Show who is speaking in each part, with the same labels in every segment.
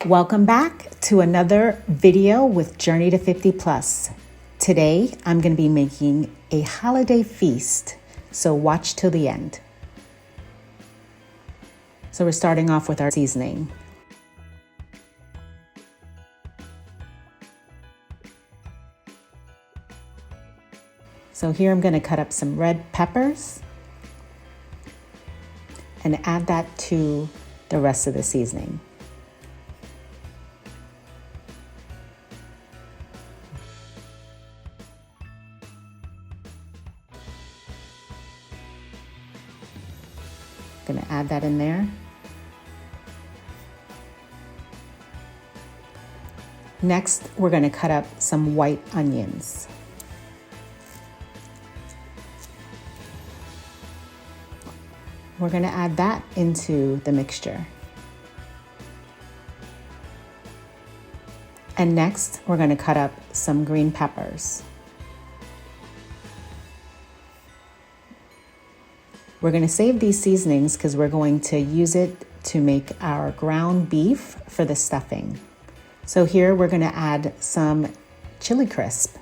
Speaker 1: Welcome back to another video with Journey to 50 Plus. Today, I'm going to be making a holiday feast, so watch till the end. So we're starting off with our seasoning. So here I'm going to cut up some red peppers and add that to the rest of the seasoning. Going to add that in there. Next, we're going to cut up some white onions. We're going to add that into the mixture. And next, we're going to cut up some green peppers. We're going to save these seasonings because we're going to use it to make our ground beef for the stuffing. So here we're going to add some chili crisp.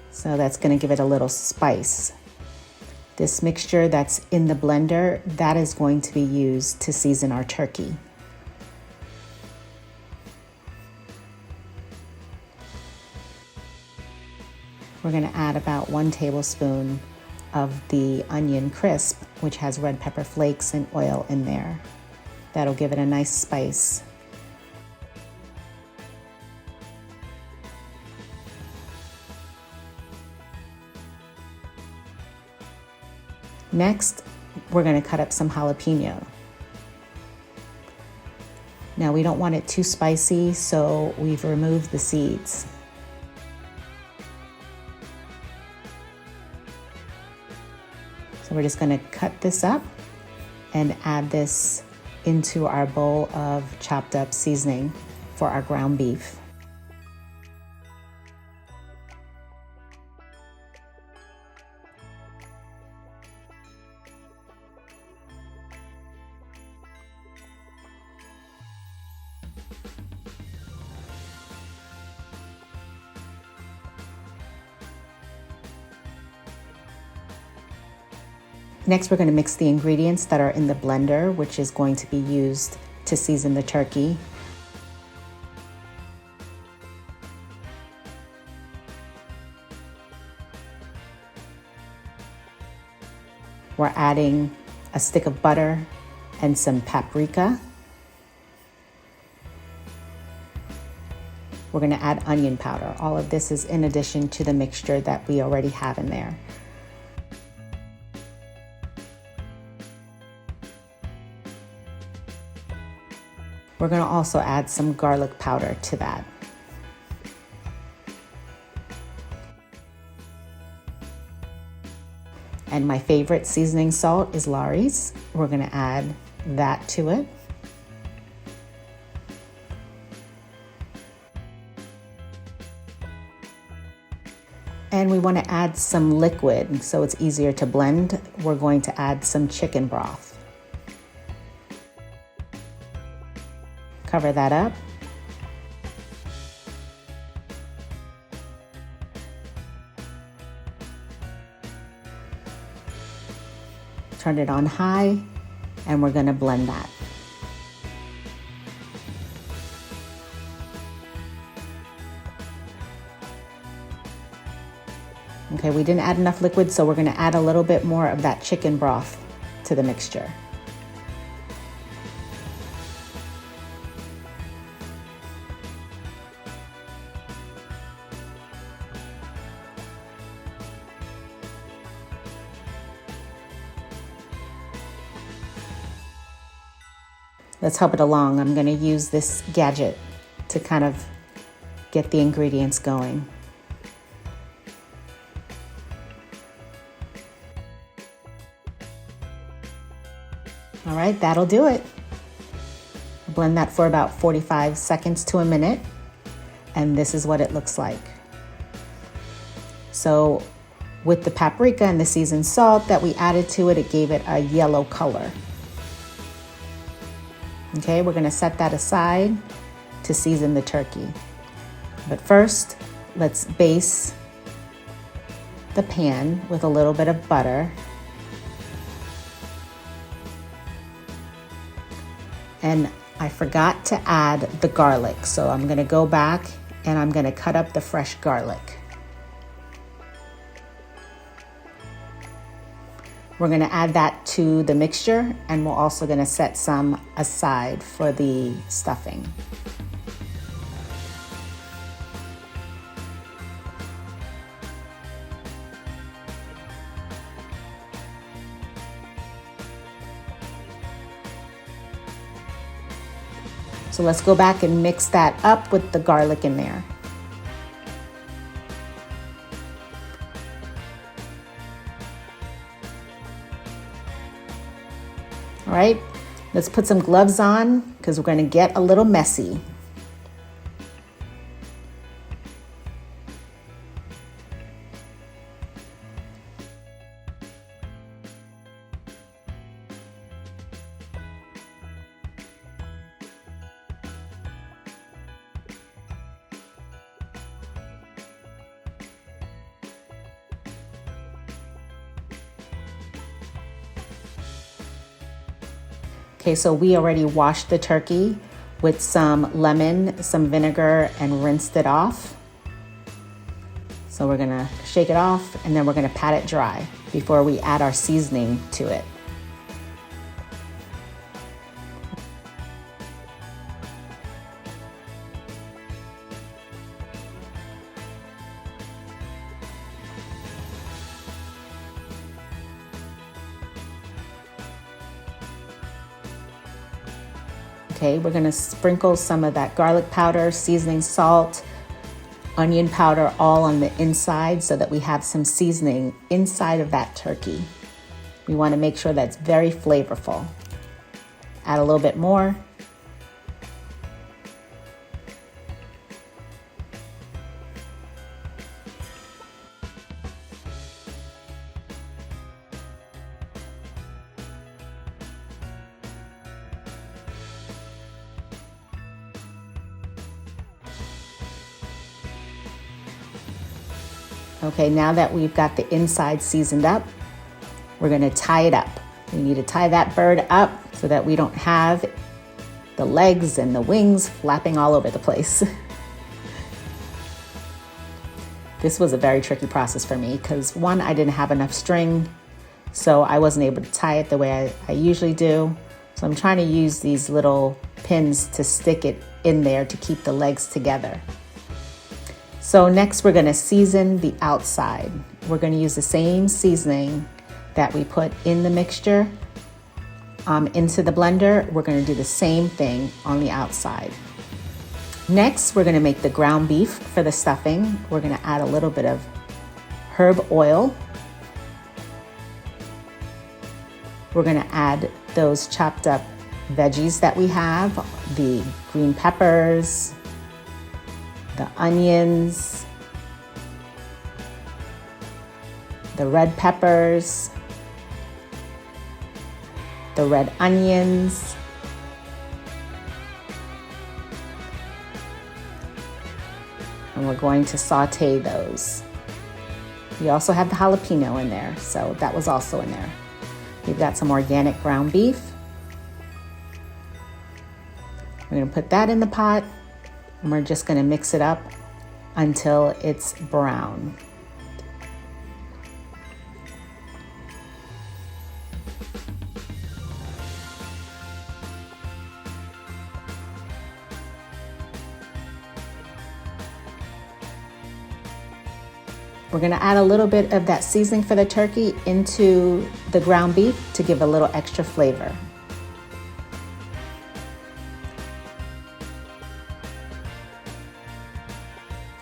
Speaker 1: So that's going to give it a little spice. This mixture that's in the blender, that is going to be used to season our turkey. We're going to add about 1 tablespoon of the onion crisp, which has red pepper flakes and oil in there. That'll give it a nice spice. Next, we're going to cut up some jalapeno. Now we don't want it too spicy, so we've removed the seeds. So we're just going to cut this up and add this into our bowl of chopped up seasoning for our ground beef. Next, we're going to mix the ingredients that are in the blender, which is going to be used to season the turkey. We're adding a stick of butter and some paprika. We're going to add onion powder. All of this is in addition to the mixture that we already have in there. We're going to also add some garlic powder to that. And my favorite seasoning salt is Lawry's. We're going to add that to it. And we want to add some liquid so it's easier to blend. We're going to add some chicken broth. Cover that up. Turn it on high, and we're going to blend that. Okay, we didn't add enough liquid, so we're going to add a little bit more of that chicken broth to the mixture. Let's help it along. I'm going to use this gadget to kind of get the ingredients going. All right, that'll do it. Blend that for about 45 seconds to a minute, and this is what it looks like. So with the paprika and the seasoned salt that we added to it, it gave it a yellow color. Okay, we're gonna set that aside to season the turkey. But first, let's baste the pan with a little bit of butter. And I forgot to add the garlic, so I'm gonna go back and I'm gonna cut up the fresh garlic. We're gonna add that to the mixture, and we're also gonna set some aside for the stuffing. So let's go back and mix that up with the garlic in there. All right, let's put some gloves on because we're going to get a little messy. Okay, so we already washed the turkey with some lemon, some vinegar, and rinsed it off. So we're gonna shake it off and then we're gonna pat it dry before we add our seasoning to it. Okay, we're gonna sprinkle some of that garlic powder, seasoning salt, onion powder all on the inside so that we have some seasoning inside of that turkey. We wanna make sure that's very flavorful. Add a little bit more. Okay, now that we've got the inside seasoned up, we're gonna tie it up. We need to tie that bird up so that we don't have the legs and the wings flapping all over the place. This was a very tricky process for me because one, I didn't have enough string, so I wasn't able to tie it the way I usually do. So I'm trying to use these little pins to stick it in there to keep the legs together. So next we're gonna season the outside. We're gonna use the same seasoning that we put in the mixture into the blender. We're gonna do the same thing on the outside. Next, we're gonna make the ground beef for the stuffing. We're gonna add a little bit of herb oil. We're gonna add those chopped up veggies that we have, the green peppers, the onions, the red peppers, the red onions, and we're going to saute those. We also have the jalapeno in there, so that was also in there. We've got some organic ground beef. We're gonna put that in the pot, and we're just gonna mix it up until it's brown. We're gonna add a little bit of that seasoning for the turkey into the ground beef to give a little extra flavor.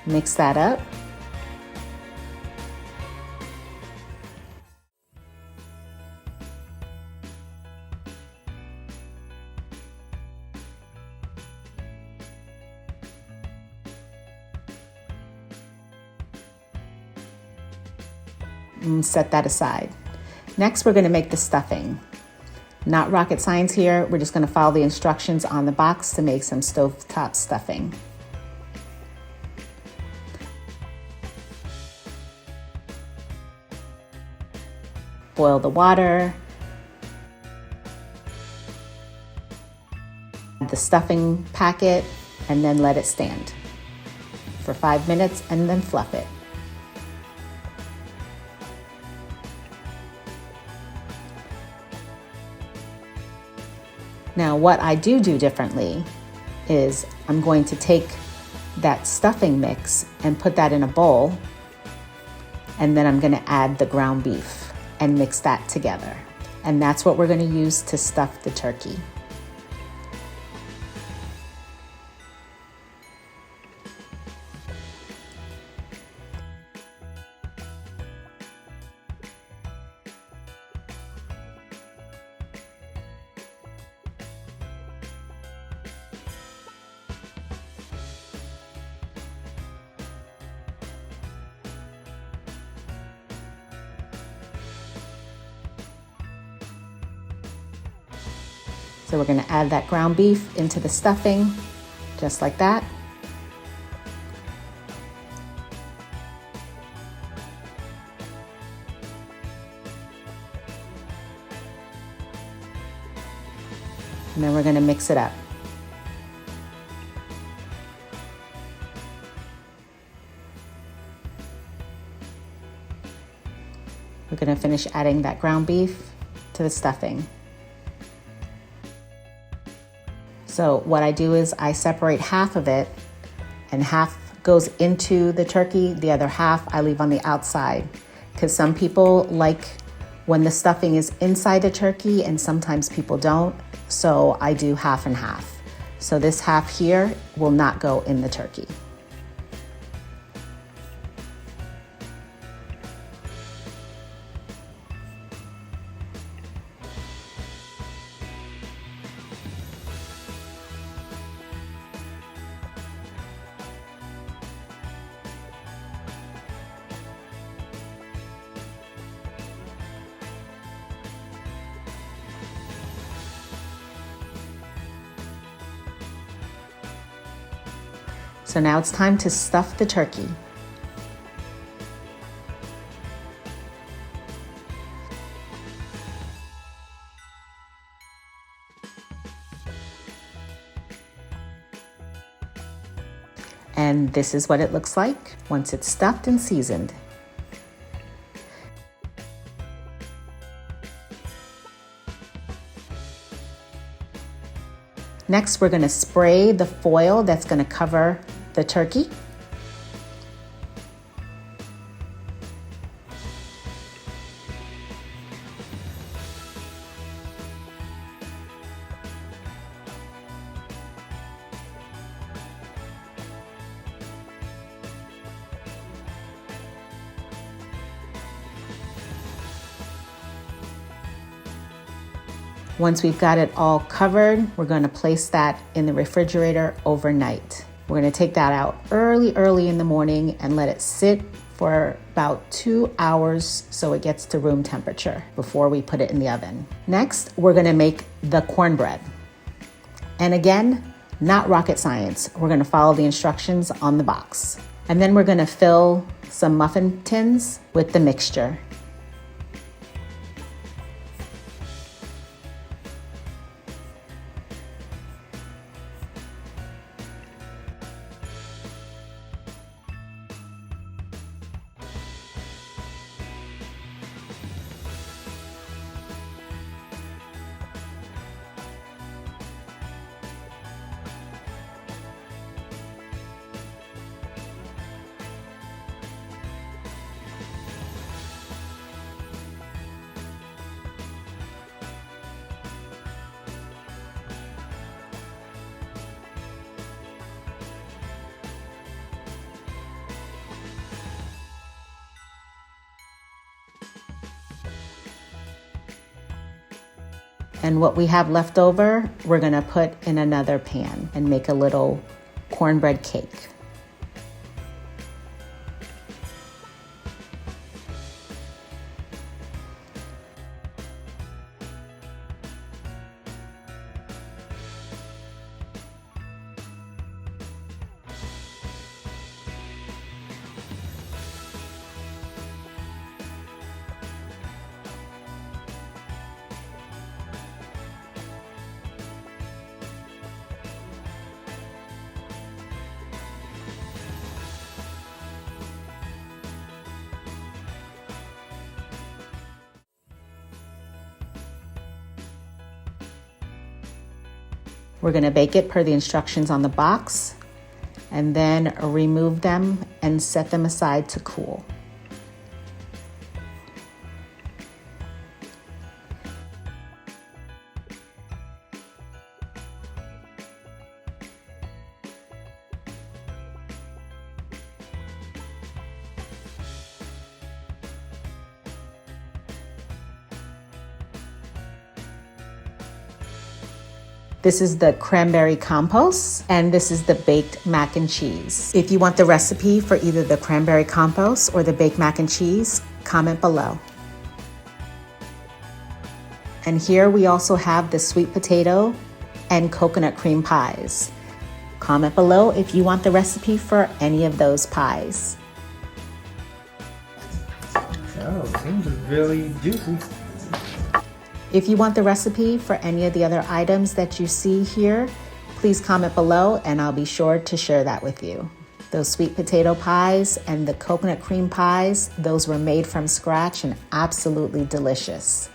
Speaker 1: Mix that up. And set that aside. Next, we're going to make the stuffing. Not rocket science here. We're just going to follow the instructions on the box to make some stovetop stuffing. Boil the water. Add the stuffing packet and then let it stand for 5 minutes and then fluff it. Now, what I do differently is I'm going to take that stuffing mix and put that in a bowl, and then I'm going to add the ground beef and mix that together. And that's what we're going to use to stuff the turkey. So we're going to add that ground beef into the stuffing, just like that. And then we're going to mix it up. We're going to finish adding that ground beef to the stuffing. So what I do is I separate half of it, and half goes into the turkey. The other half I leave on the outside, because some people like when the stuffing is inside the turkey and sometimes people don't. So I do half and half. So this half here will not go in the turkey. So now it's time to stuff the turkey. And this is what it looks like once it's stuffed and seasoned. Next, we're going to spray the foil that's going to cover the turkey. Once we've got it all covered, we're going to place that in the refrigerator overnight. We're going to take that out early in the morning and let it sit for about 2 hours so it gets to room temperature before we put it in the oven. Next, we're going to make the cornbread. And again, not rocket science. We're going to follow the instructions on the box. And then we're going to fill some muffin tins with the mixture. And what we have left over, we're gonna put in another pan and make a little cornbread cake. We're going to bake it per the instructions on the box and then remove them and set them aside to cool. This is the cranberry compost, and this is the baked mac and cheese. If you want the recipe for either the cranberry compost or the baked mac and cheese, comment below. And here we also have the sweet potato and coconut cream pies. Comment below if you want the recipe for any of those pies.
Speaker 2: Oh, seems really juicy.
Speaker 1: If you want the recipe for any of the other items that you see here, please comment below and I'll be sure to share that with you. Those sweet potato pies and the coconut cream pies, those were made from scratch and absolutely delicious.